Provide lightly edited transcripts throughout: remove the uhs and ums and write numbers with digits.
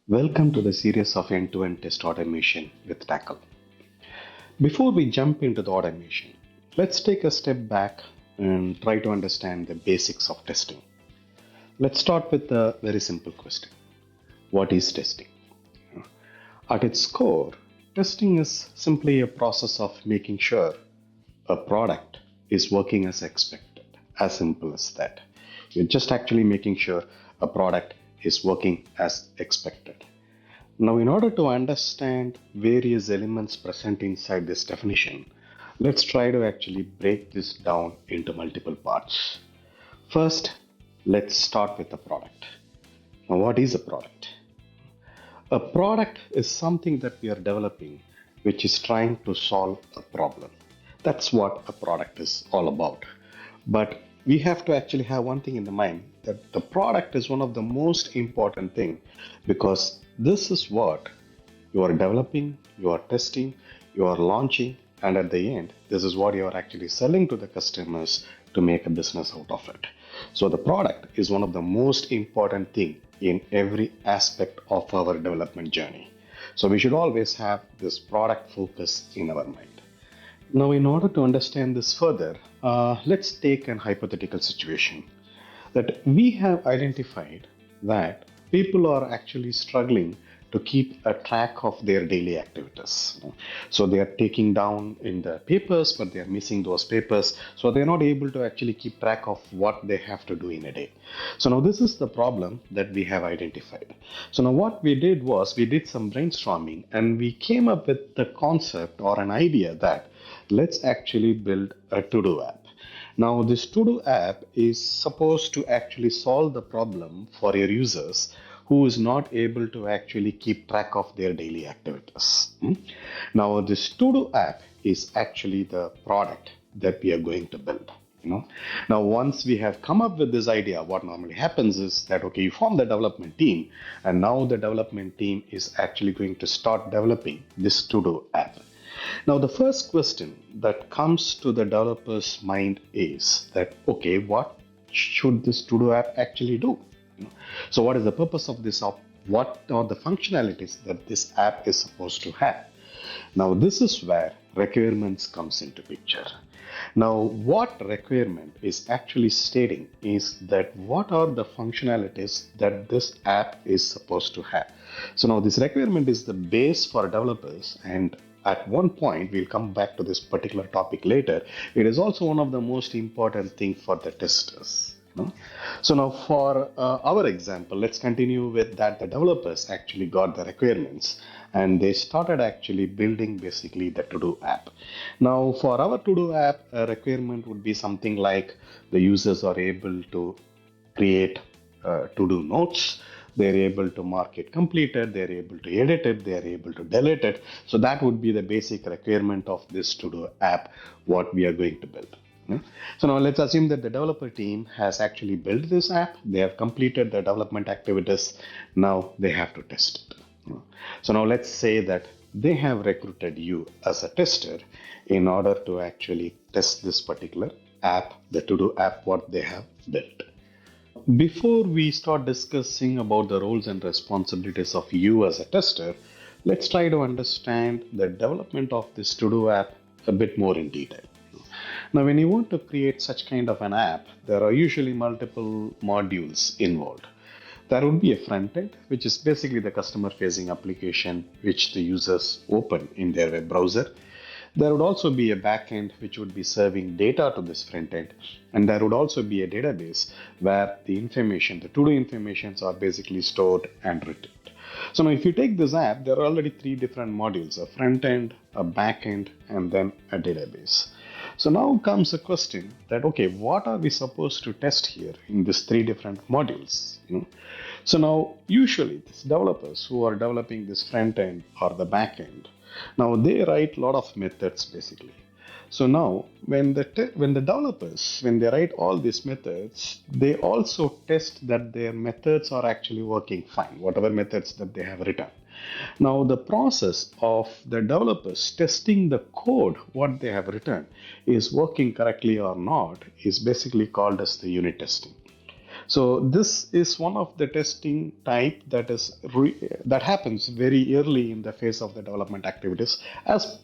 Welcome to the series of end-to-end test automation with Tacl. Before we jump into the automation, let's take a step back and try to understand the basics of testing. Let's start with a very simple question. What is testing? At its core, testing is simply a process of making sure a product is working as expected. As simple as that. You're just actually making sure a product is working as expected. Now, in order to understand various elements present inside this definition, let's try to actually break this down into multiple parts. First, let's start with the product. Now, what is a product? A product is something that we are developing which is trying to solve a problem. That's what a product is all about. But we have to actually have one thing in the mind that the product is one of the most important thing because this is what you are developing, you are testing, you are launching, and at the end, this is what you are actually selling to the customers to make a business out of it. So the product is one of the most important thing in every aspect of our development journey. So we should always have this product focus in our mind. Now, in order to understand this further, let's take an hypothetical situation that we have identified that people are actually struggling to keep a track of their daily activities. So they are taking down in the papers, but they are missing those papers. So they're not able to actually keep track of what they have to do in a day. So now this is the problem that we have identified. So now what we did was we did some brainstorming and we came up with the concept or an idea that let's actually build a to-do app. Now, this to-do app is supposed to actually solve the problem for your users who is not able to actually keep track of their daily activities. Now, this to-do app is actually the product that we are going to build. Now, once we have come up with this idea, what normally happens is that, okay, you form the development team, and now the development team is actually going to start developing this to-do app. Now, the first question that comes to the developer's mind is that, okay, what should this to-do app actually do? So what is the purpose of this app? What are the functionalities that this app is supposed to have? Now, this is where requirements comes into picture. Now, what requirement is actually stating is that what are the functionalities that this app is supposed to have. So now this requirement is the base for developers, and at one point we'll come back to this particular topic later. It is also one of the most important thing for the testers. So now for our example, let's continue with that. The developers actually got the requirements and they started actually building basically the to-do app. Now for our to-do app, a requirement would be something like the users are able to create to-do notes. They're able to mark it completed, they're able to edit it, they're able to delete it. So that would be the basic requirement of this to-do app, what we are going to build. So now let's assume that the developer team has actually built this app. They have completed the development activities. Now they have to test it. So now let's say that they have recruited you as a tester in order to actually test this particular app, the to-do app, what they have built. Before we start discussing about the roles and responsibilities of you as a tester, let's try to understand the development of this to-do app a bit more in detail. Now, when you want to create such kind of an app, there are usually multiple modules involved. There would be a front end, which is basically the customer facing application which the users open in their web browser. There would also be a backend which would be serving data to this front end. And there would also be a database where the information, the to-do informations are basically stored and written. So now if you take this app, there are already three different modules, a front end, a backend, and then a database. So now comes a question that, okay, what are we supposed to test here in these three different modules? So now usually these developers who are developing this front end or the back end, now they write a lot of methods basically. So now when the developers, when they write all these methods, they also test that their methods are actually working fine, whatever methods that they have written. Now the process of the developers testing the code, what they have written is working correctly or not, is basically called as the unit testing. So this is one of the testing type that happens very early in the phase of the development activities as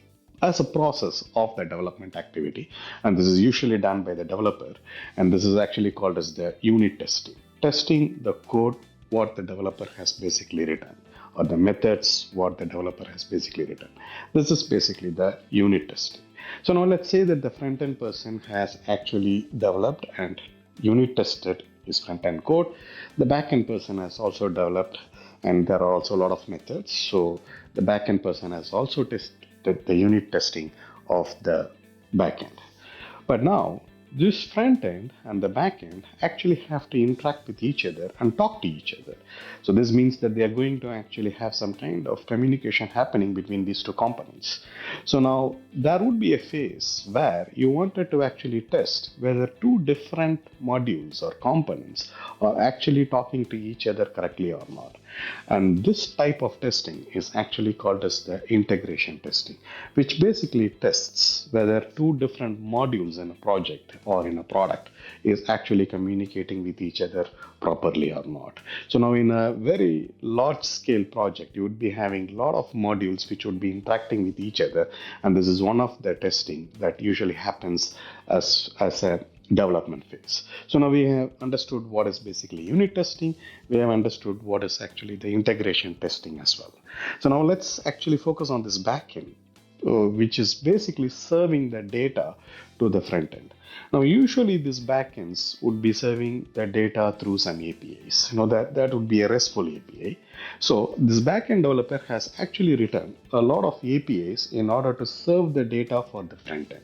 a process of the development activity, and this is usually done by the developer, and this is actually called as the unit testing the code what the developer has basically written, or the methods what the developer has basically written. This is basically the unit testing. So now let's say that the front end person has actually developed and unit tested his front end code. The back end person has also developed, and there are also a lot of methods. So the back end person has also tested the unit testing of the back end. But now this front end and the back end actually have to interact with each other and talk to each other. So this means that they are going to actually have some kind of communication happening between these two components. So now there would be a phase where you wanted to actually test whether two different modules or components are actually talking to each other correctly or not. And this type of testing is actually called as the integration testing, which basically tests whether two different modules in a project or in a product is actually communicating with each other properly or not. So now in a very large scale project, you would be having a lot of modules which would be interacting with each other. And this is one of the testing that usually happens as a development phase. So now we have understood what is basically unit testing. We have understood what is actually the integration testing as well. So now let's actually focus on this backend, which is basically serving the data to the front end. Now, usually these backends would be serving the data through some APIs. That would be a RESTful API. So this backend developer has actually written a lot of APIs in order to serve the data for the front end.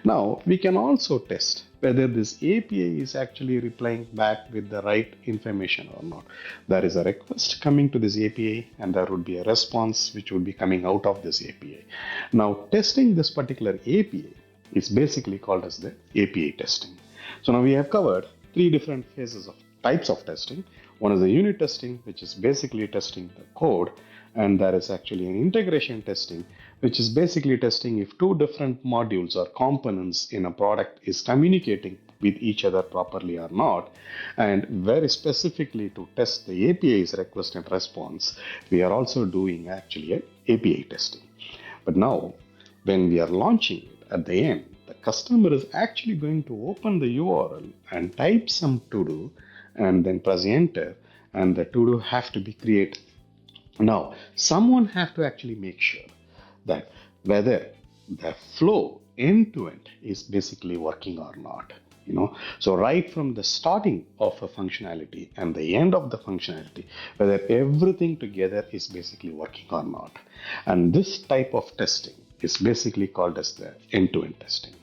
Now, we can also test whether this API is actually replying back with the right information or not. There is a request coming to this API, and there would be a response which would be coming out of this API. Now, testing this particular API is basically called as the API testing. So now we have covered three different phases of types of testing. One is the unit testing, which is basically testing the code, and there is actually an integration testing, which is basically testing if two different modules or components in a product is communicating with each other properly or not. And very specifically to test the API's request and response, we are also doing actually an API testing. But now, when we are launching it at the end, the customer is actually going to open the URL and type some to do and then press enter, and the to do have to be created. Now, someone have to actually make sure that whether the flow end to end is basically working or not. So right from the starting of a functionality and the end of the functionality, whether everything together is basically working or not. And this type of testing is basically called as the end-to-end testing.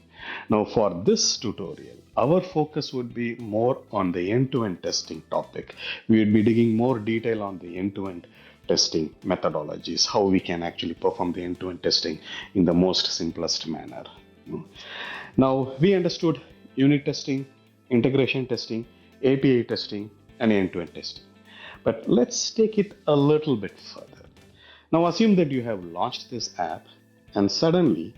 Now, for this tutorial, our focus would be more on the end-to-end testing topic. We would be digging more detail on the end-to-end testing methodologies, how we can actually perform the end-to-end testing in the most simplest manner. Now, we understood unit testing, integration testing, API testing, and end-to-end testing. But let's take it a little bit further. Now, assume that you have launched this app and suddenly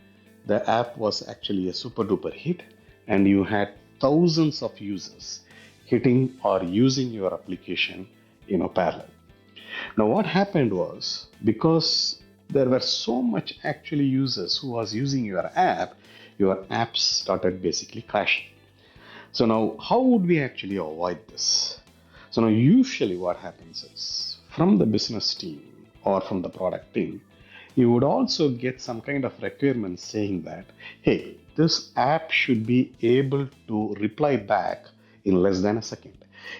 the app was actually a super duper hit and you had thousands of users hitting or using your application parallel. Now what happened was, because there were so much actually users who was using your apps started basically crashing. So now how would we actually avoid this? So now usually what happens is, from the business team or from the product team, you would also get some kind of requirement saying that, hey, this app should be able to reply back in less than a second.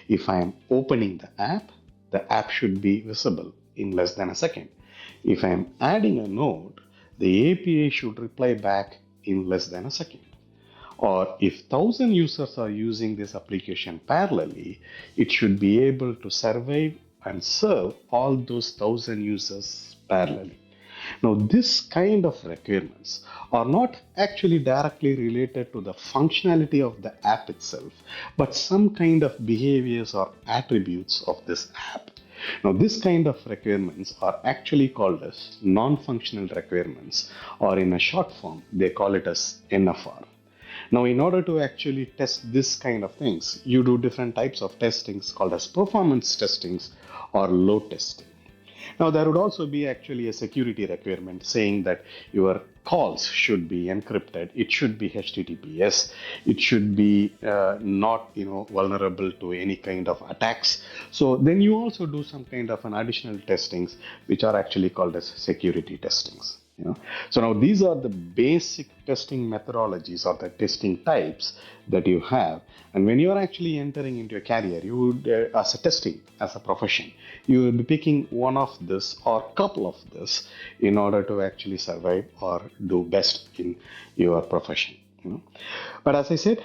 If I am opening the app should be visible in less than a second. If I am adding a node, the API should reply back in less than a second. Or if 1,000 users are using this application parallelly, it should be able to survive and serve all those 1,000 users parallelly. Now, this kind of requirements are not actually directly related to the functionality of the app itself, but some kind of behaviors or attributes of this app. Now, this kind of requirements are actually called as non-functional requirements, or in a short form, they call it as NFR. Now, in order to actually test this kind of things, you do different types of testings called as performance testings or load testing. Now, there would also be actually a security requirement saying that your calls should be encrypted. It should be HTTPS. It should be not, vulnerable to any kind of attacks. So then you also do some kind of an additional testings, which are actually called as security testings. So now these are the basic testing methodologies or the testing types that you have. And when you are actually entering into a career, you would, as a testing, as a profession, you will be picking one of this or couple of this in order to actually survive or do best in your profession. But as I said,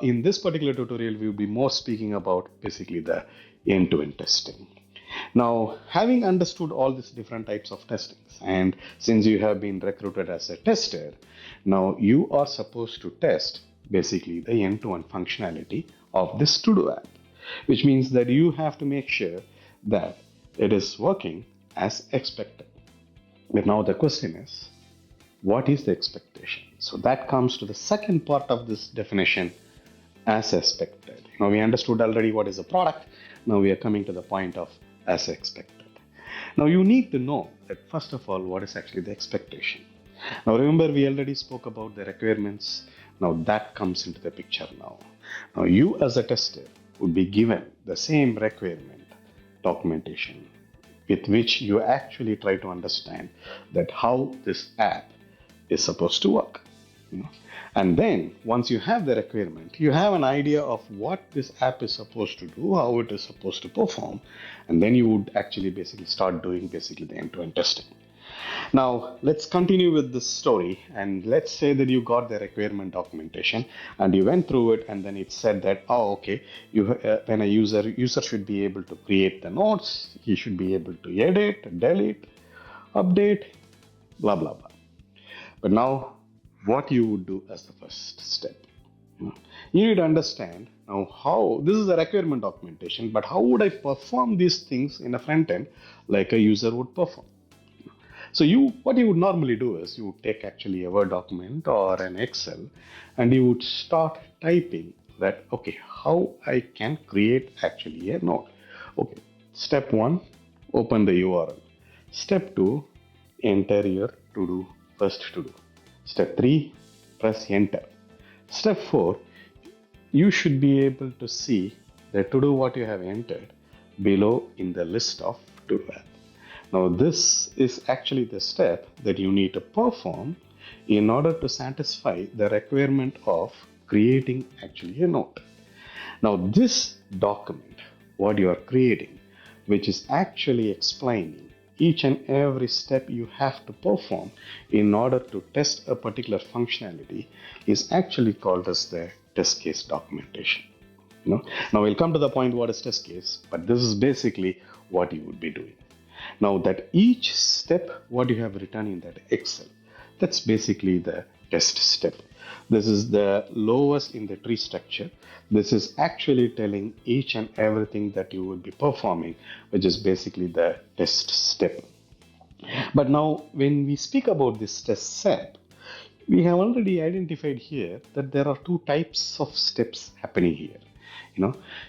in this particular tutorial, we will be more speaking about basically the end-to-end testing. Now, having understood all these different types of testings, and since you have been recruited as a tester, now you are supposed to test basically the end-to-end functionality of this to-do app, which means that you have to make sure that it is working as expected. But now the question is, what is the expectation? So that comes to the second part of this definition, as expected. Now we understood already what is a product. Now we are coming to the point of as expected. Now you need to know that first of all, what is actually the expectation. Now remember, we already spoke about the requirements. Now that comes into the picture now. Now you as a tester would be given the same requirement documentation with which you actually try to understand that how this app is supposed to work. And then once you have the requirement, you have an idea of what this app is supposed to do, how it is supposed to perform, and then you would actually basically start doing basically the end-to-end testing. Now let's continue with this story, and let's say that you got the requirement documentation and you went through it, and then it said that, oh, okay, when a user should be able to create the notes, he should be able to edit, delete, update, blah blah blah. But now, what you would do as the first step? You need to understand now how this is a requirement documentation, but how would I perform these things in a front end like a user would perform? So what you would normally do is you would take actually a Word document or an Excel, and you would start typing that, okay, how I can create actually a node. Okay, step 1, open the URL. Step 2, enter your first to do. Step 3, press enter. Step 4, you should be able to see the to do what you have entered below in the list of to do app. Now this is actually the step that you need to perform in order to satisfy the requirement of creating actually a node. Now this document, what you are creating, which is actually explaining each and every step you have to perform in order to test a particular functionality, is actually called as the test case documentation. Now we'll come to the point what is test case, but this is basically what you would be doing. Now that each step what you have written in that Excel, that's basically the test step. This is the lowest in the tree structure. This is actually telling each and everything that you will be performing, which is basically the test step. But now when we speak about this test step, we have already identified here that there are two types of steps happening here.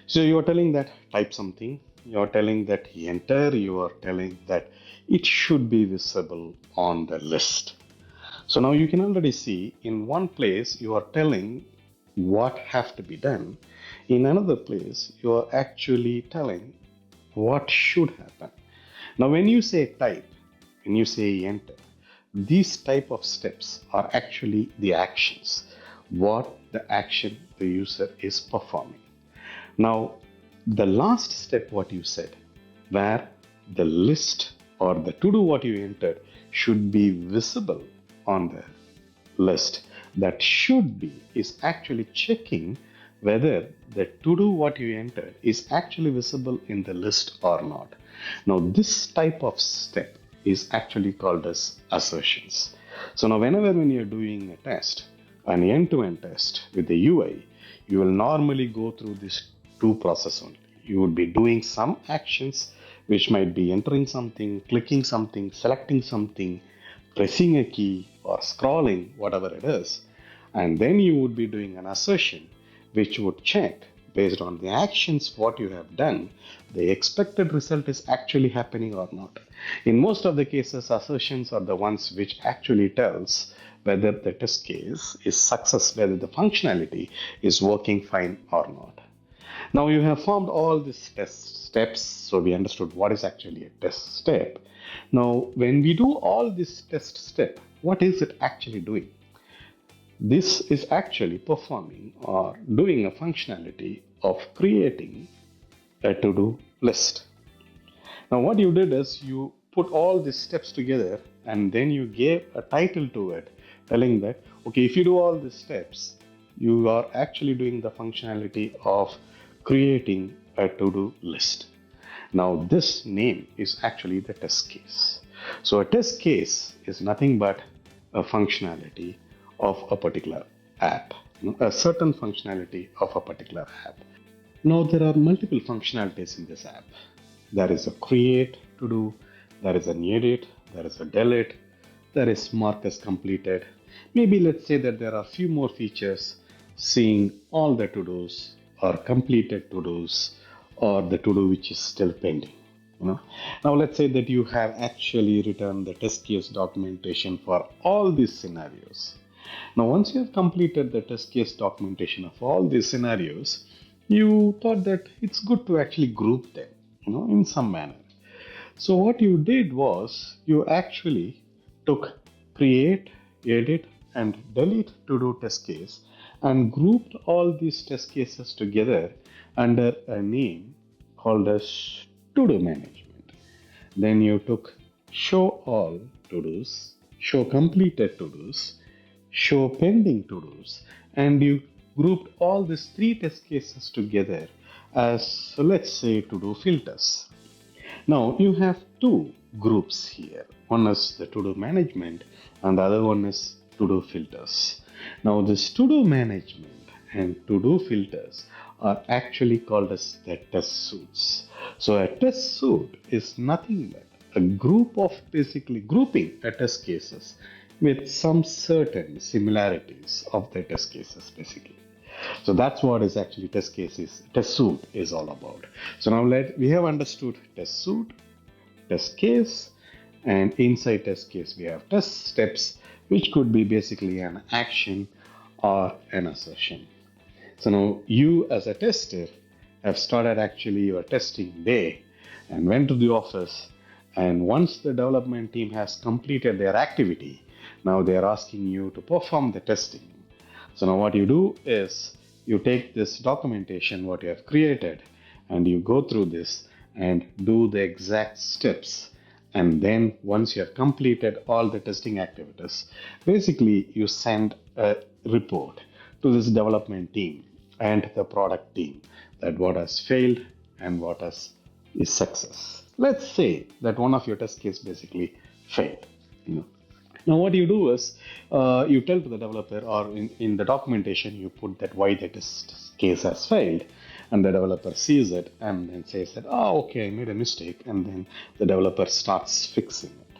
So you are telling that type something, you are telling that enter, you are telling that it should be visible on the list. So now you can already see in one place you are telling what have to be done. In another place you are actually telling what should happen. Now when you say type, when you say enter, these type of steps are actually the actions, what the action the user is performing. Now the last step what you said, where the list or the to do what you entered should be visible on the list, that should be is actually checking whether the to do what you entered is actually visible in the list or not. Now this type of step is actually called as assertions. So now when you're doing a test, an end-to-end test with the UI, you will normally go through this two process only. You would be doing some actions which might be entering something, clicking something, selecting something, pressing a key or scrolling, whatever it is. And then you would be doing an assertion which would check based on the actions what you have done, the expected result is actually happening or not. In most of the cases, assertions are the ones which actually tells whether the test case is success, whether the functionality is working fine or not. Now you have formed all these test steps, so we understood what is actually a test step. Now, when we do all this test step, what is it actually doing? This is actually performing or doing a functionality of creating a to-do list. Now, what you did is you put all these steps together and then you gave a title to it, telling that, okay, if you do all these steps, you are actually doing the functionality of creating a to-do list. Now, this name is actually the test case. So, a test case is nothing but a functionality of a particular app, a certain functionality of a particular app. Now, there are multiple functionalities in this app. There is a create to do, there is an edit, there is a delete, there is mark as completed. Maybe let's say that there are a few more features seeing all the to dos or completed to dos or the to do which is still pending. Now let's say that you have actually written the test case documentation for all these scenarios. Now once you have completed the test case documentation of all these scenarios, you thought that it's good to actually group them, in some manner. So what you did was you actually took create, edit, and delete to do test case and grouped all these test cases together under a name called as to do management. Then you took show all to dos, show completed to dos, show pending to dos, and you grouped all these three test cases together as, let's say, to do filters. Now you have two groups here. One is the to do management and the other one is to do filters. Now this to do management and to do filters are actually called as the test suites. So a test suite is nothing but a group of basically grouping a test cases with some certain similarities of the test cases basically. So that's what is actually test suite is all about. So now we have understood test suite, test case, and inside test case we have test steps, which could be basically an action or an assertion. So now you as a tester have started actually your testing day and went to the office, and once the development team has completed their activity, now they are asking you to perform the testing. So now what you do is you take this documentation what you have created and you go through this and do the exact steps, and then once you have completed all the testing activities, basically you send a report to this development team and the product team that what has failed and what is success. Let's say that one of your test case basically failed. Now what you do is you tell to the developer, or in the documentation you put that why the test case has failed, and the developer sees it and then says that, oh okay, I made a mistake, and then the developer starts fixing it.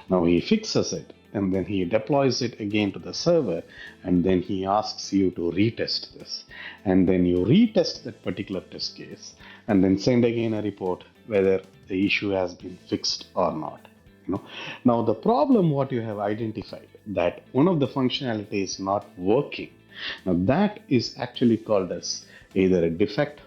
Now he fixes it and then he deploys it again to the server, and then he asks you to retest this, and then you retest that particular test case and then send again a report whether the issue has been fixed or not. Now the problem what you have identified, that one of the functionality is not working, now that is actually called as either a defect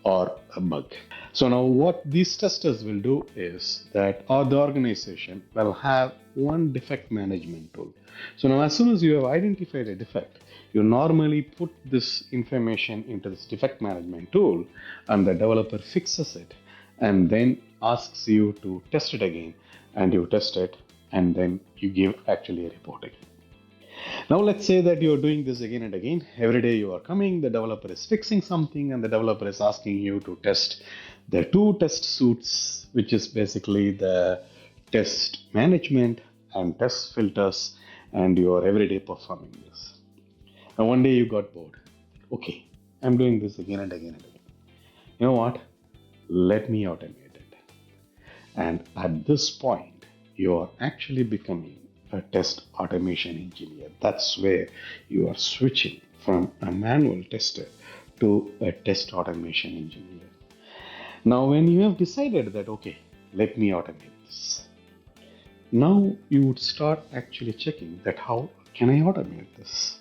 or a bug. So now what these testers will do is that, or the organization will have one defect management tool. So now as soon as you have identified a defect, you normally put this information into this defect management tool and the developer fixes it and then asks you to test it again, and you test it and then you give actually a report again. Now let's say that you're doing this again and again. Every day you are coming, the developer is fixing something, and the developer is asking you to test the two test suites, which is basically the test management and test filters, and you are every day performing this. And one day you got bored. Okay, I'm doing this again and again and again. You know what? Let me automate it. And at this point, you are actually becoming a test automation engineer. That's where you are switching from a manual tester to a test automation engineer. Now, when you have decided that, okay, let me automate this, now you would start actually checking that how can I automate this?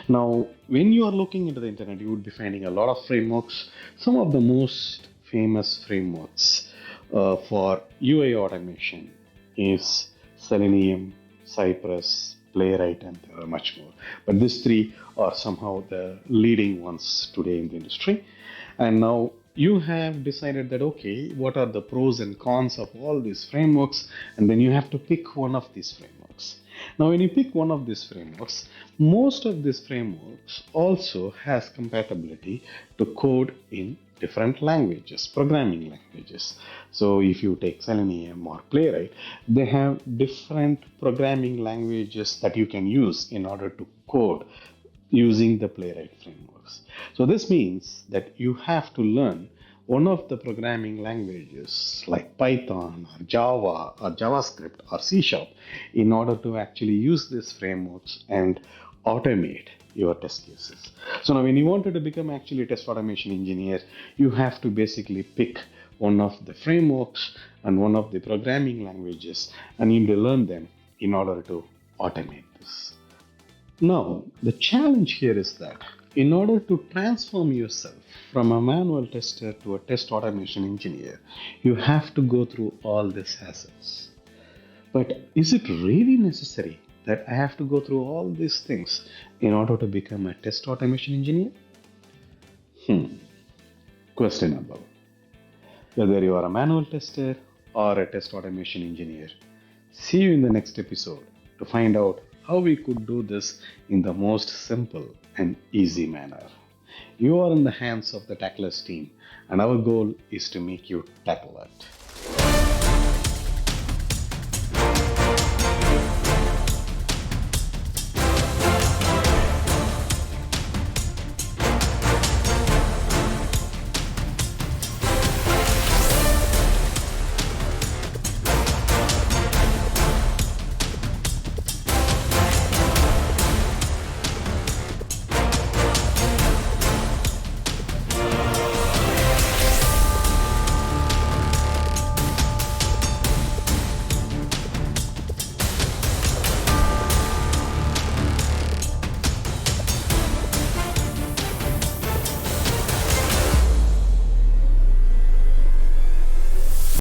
Now, when you are looking into the internet, you would be finding a lot of frameworks. Some of the most famous frameworks for UI automation is Selenium, Cypress, Playwright, and there are much more. But these three are somehow the leading ones today in the industry. And now you have decided that, okay, what are the pros and cons of all these frameworks? And then you have to pick one of these frameworks. Now, when you pick one of these frameworks, most of these frameworks also has compatibility to code in different languages, programming languages. So if you take Selenium or Playwright, they have different programming languages that you can use in order to code using the Playwright frameworks. So this means that you have to learn one of the programming languages like Python or Java or JavaScript or C Sharp in order to actually use these frameworks and automate your test cases. So now when you wanted to become actually a test automation engineer, you have to basically pick one of the frameworks and one of the programming languages and you need to learn them in order to automate this. Now, the challenge here is that in order to transform yourself from a manual tester to a test automation engineer, you have to go through all these hassles. But is it really necessary that I have to go through all these things in order to become a test automation engineer? Questionable. Whether you are a manual tester or a test automation engineer, see you in the next episode to find out how we could do this in the most simple and easy manner. You are in the hands of the Tacl team, and our goal is to make you tackle it.